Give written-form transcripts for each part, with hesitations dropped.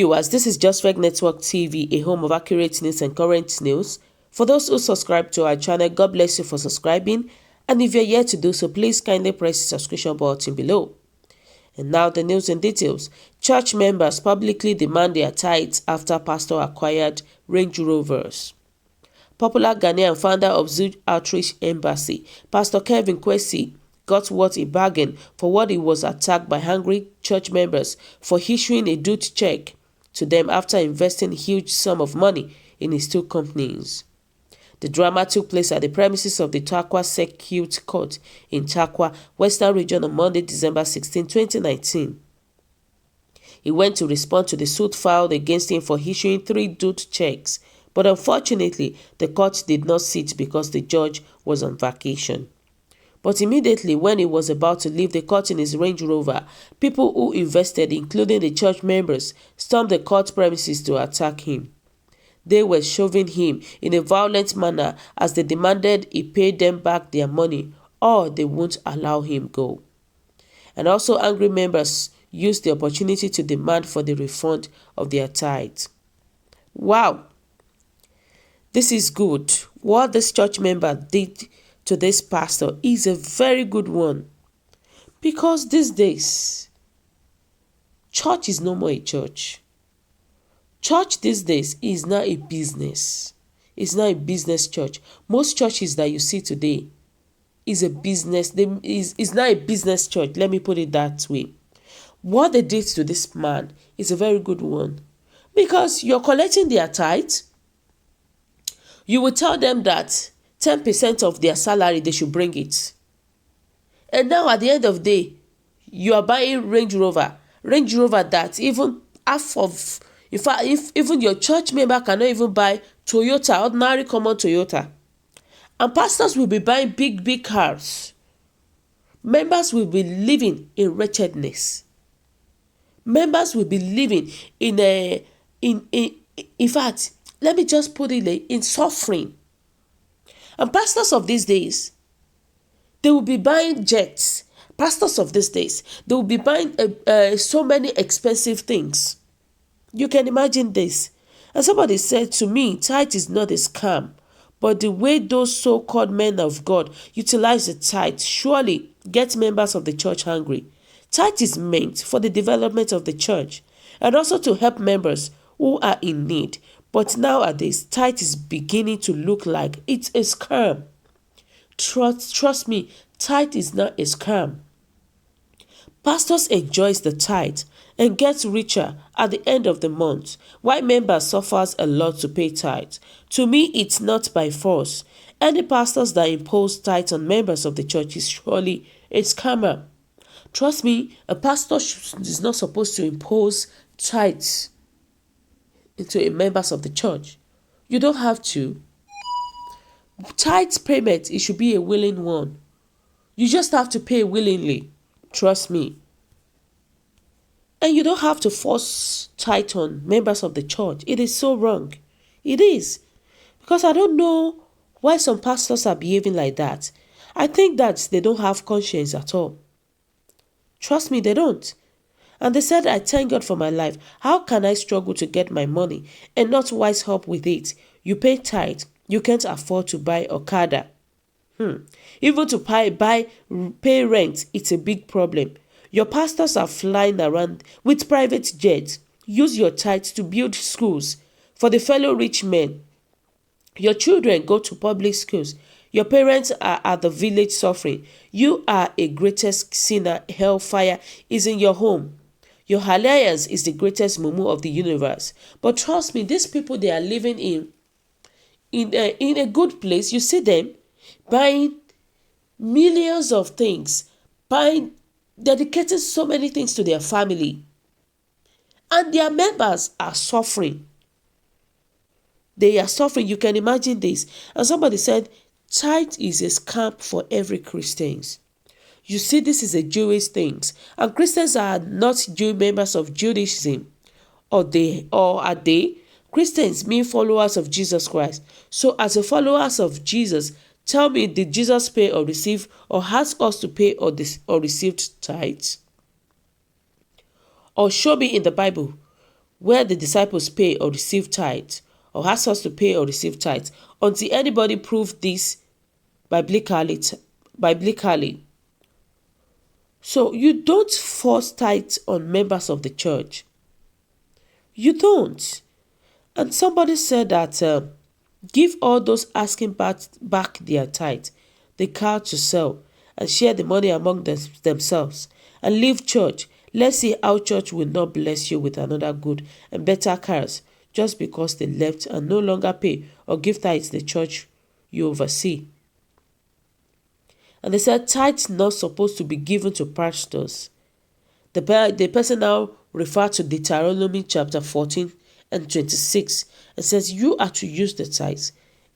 viewers, this is Just Reg Network TV, a home of accurate news and current news. For those who subscribe to our channel, God bless you for subscribing. And if you're yet to do so, please kindly press the subscription button below. And now the news in details. Church members publicly demand their tithes after pastor acquired Range Rovers. Popular Ghanaian founder of Zoo Outreach Embassy, Pastor Kevin Kwesi, got what a bargain for what he was attacked by hungry church members for issuing a due check to them after investing a huge sum of money in his two companies. The drama took place at the premises of the Tarkwa Circuit Court in Tarkwa, Western Region on Monday, December 16, 2019. He went to respond to the suit filed against him for issuing 3 due checks, but unfortunately, the court did not sit because the judge was on vacation. But immediately when he was about to leave the court in his Range Rover, people who invested, including the church members, stormed the court premises to attack him. They were shoving him in a violent manner as they demanded he pay them back their money or they won't allow him go. And also angry members used the opportunity to demand for the refund of their tithe. Wow! This is good. What this church member did to this pastor is a very good one. Because these days, church is no more a church. Church these days is now a business. It's not a business church. Most churches that you see today is a business. It's not a business church. Let me put it that way. What they did to this man is a very good one. Because you're collecting their tithe. You will tell them that 10% of their salary, they should bring it. And now at the end of the day, you are buying Range Rover that even half of, in fact, if even your church member cannot even buy Toyota, ordinary common Toyota. And pastors will be buying big cars. Members will be living in wretchedness. Members will be living in fact, let me just put it in suffering. And pastors of these days, they will be buying jets. Pastors of these days, they will be buying so many expensive things. You can imagine this. And somebody said to me, tithe is not a scam, but the way those so-called men of God utilize the tithe surely gets members of the church hungry. Tithe is meant for the development of the church and also to help members who are in need. But nowadays, tithe is beginning to look like it's a scam. Trust me, tithe is not a scam. Pastors enjoy the tithe and get richer at the end of the month, while members suffers a lot to pay tithe. To me, it's not by force. Any pastors that impose tithe on members of the church is surely a scammer. Trust me, a pastor is not supposed to impose tithes into members of the church. You don't have to. Tithe payment, it should be a willing one. You just have to pay willingly. Trust me. And you don't have to force tithe on members of the church. It is so wrong. It is. Because I don't know why some pastors are behaving like that. I think that they don't have conscience at all. Trust me, they don't. And they said, I thank God for my life. How can I struggle to get my money and not wise up with it? You pay tithe. You can't afford to buy Okada. Even to pay rent, it's a big problem. Your pastors are flying around with private jets. Use your tithe to build schools for the fellow rich men. Your children go to public schools. Your parents are at the village suffering. You are a greatest sinner. Hellfire is in your home. Your alliance is the greatest mumu of the universe. But trust me, these people, they are living in a good place. You see them buying millions of things, dedicating so many things to their family. And their members are suffering. They are suffering. You can imagine this. And somebody said, tithe is a scam for every Christian. You see, this is a Jewish thing. And Christians are not Jew members of Judaism. Or are they? Christians mean followers of Jesus Christ. So as a followers of Jesus, tell me, did Jesus pay or receive or ask us to pay or received tithes? Or show me in the Bible where the disciples pay or receive tithe, or ask us to pay or receive tithe, until anybody prove this biblically. So you don't force tithe on members of the church. You don't. And somebody said that give all those asking back their tithe, the cow to sell, and share the money among themselves, and leave church. Let's see how church will not bless you with another good and better cars just because they left and no longer pay or give tithe to the church you oversee. And they said tithe not supposed to be given to pastors. The person now referred to Deuteronomy chapter 14 and 26 and says you are to use the tithe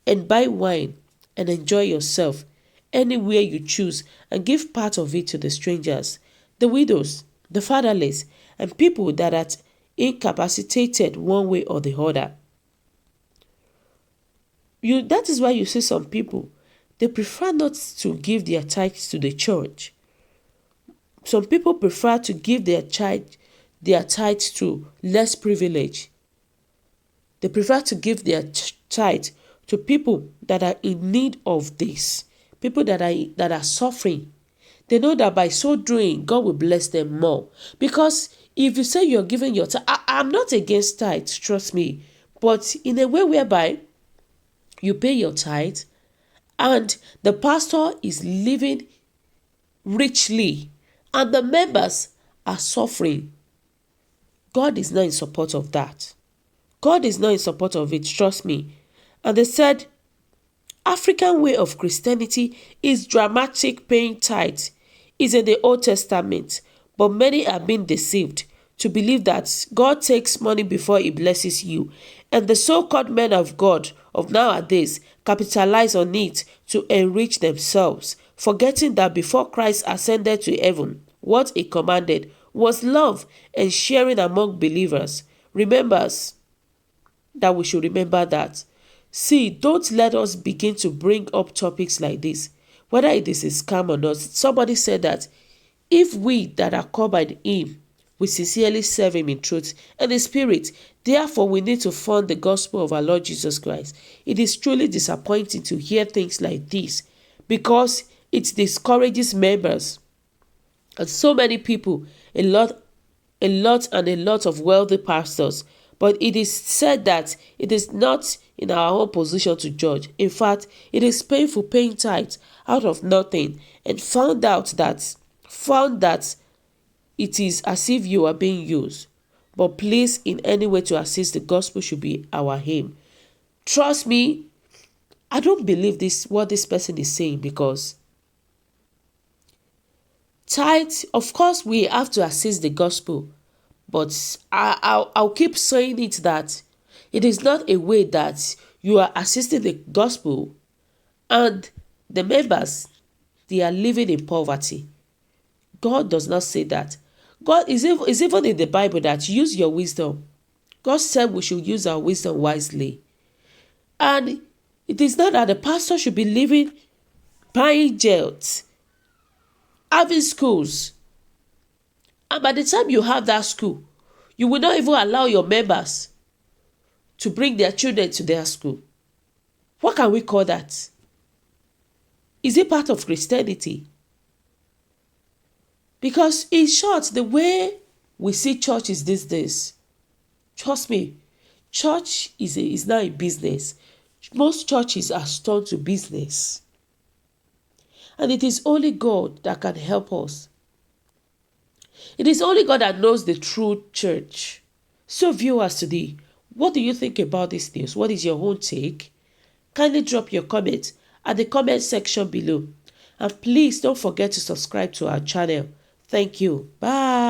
and buy wine and enjoy yourself anywhere you choose and give part of it to the strangers, the widows, the fatherless, and people that are incapacitated one way or the other. That is why you see some people, they prefer not to give their tithes to the church. Some people prefer to give their tithe to less privileged. They prefer to give their tithe to people that are in need of this, people that are suffering. They know that by so doing, God will bless them more. Because if you say you're giving your tithe, I'm not against tithe, trust me, but in a way whereby you pay your tithe and the pastor is living richly and the members are suffering, God is not in support of that. God is not in support of it, trust me. And they said, African way of Christianity is dramatic paying tithe. Is in the Old Testament, but many are being deceived to believe that God takes money before he blesses you. And the so-called men of God of nowadays capitalize on it to enrich themselves, forgetting that before Christ ascended to heaven, what he commanded was love and sharing among believers. Remember that we should remember that. See, don't let us begin to bring up topics like this, whether it is a scam or not. Somebody said that if we that are called by him, we sincerely serve him in truth and the spirit, therefore we need to fund the gospel of our Lord Jesus Christ. It is truly disappointing to hear things like this because it discourages members. And so many people, a lot of wealthy pastors, but it is said that it is not in our own position to judge. In fact, it is painful paying tithe out of nothing and found that it is as if you are being used. But please, in any way to assist the gospel should be our aim. Trust me, I don't believe what this person is saying, because tithe, of course, we have to assist the gospel, but I'll keep saying it that it is not a way that you are assisting the gospel and the members, they are living in poverty. God does not say that. God is even in the Bible that use your wisdom. God said we should use our wisdom wisely. And it is not that the pastor should be living, buying jets, having schools. And by the time you have that school, you will not even allow your members to bring their children to their school. What can we call that? Is it part of Christianity? Because in short, the way we see churches these days, trust me, church is now a business. Most churches are turned to business. And it is only God that can help us. It is only God that knows the true church. So viewers today, what do you think about this news? What is your own take? Kindly drop your comment at the comment section below. And please don't forget to subscribe to our channel. Thank you. Bye.